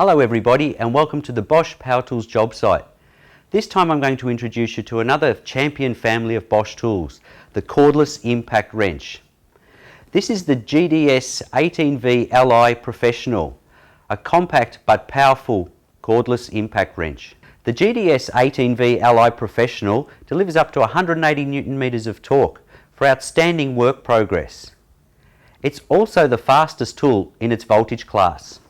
Hello everybody and welcome to the Bosch Power Tools job site. This time I'm going to introduce you to another champion family of Bosch tools, the Cordless Impact Wrench. This is the GDS 18V Li Professional, a compact but powerful cordless impact wrench. The GDS 18V Li Professional delivers up to 180 Newton meters of torque for outstanding work progress. It's also the fastest tool in its voltage class.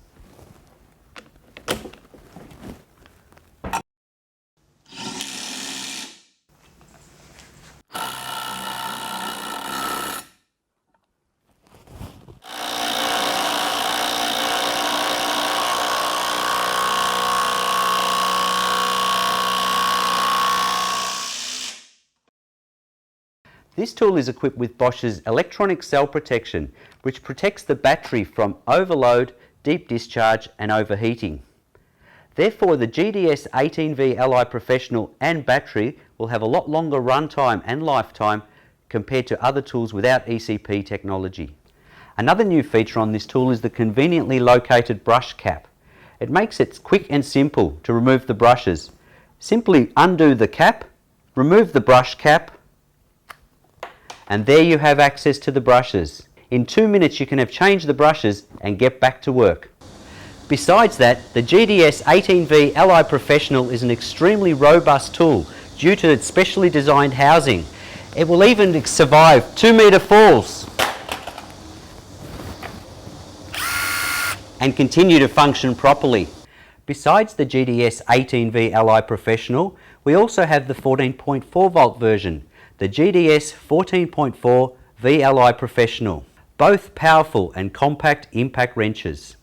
This tool is equipped with Bosch's electronic cell protection, which protects the battery from overload, deep discharge and overheating. Therefore, the GDS 18V Li Professional and battery will have a lot longer runtime and lifetime compared to other tools without ECP technology. Another new feature on this tool is the conveniently located brush cap. It makes it quick and simple to remove the brushes. Simply undo the cap, remove the brush cap, and there you have access to the brushes. In 2 minutes you can have changed the brushes and get back to work. Besides that, the GDS 18V Li Professional is an extremely robust tool due to its specially designed housing. It will even survive 2-meter falls and continue to function properly. Besides the GDS 18V Li Professional, we also have the 14.4 volt version, the GDS 14.4 VLI Professional, both powerful and compact impact wrenches.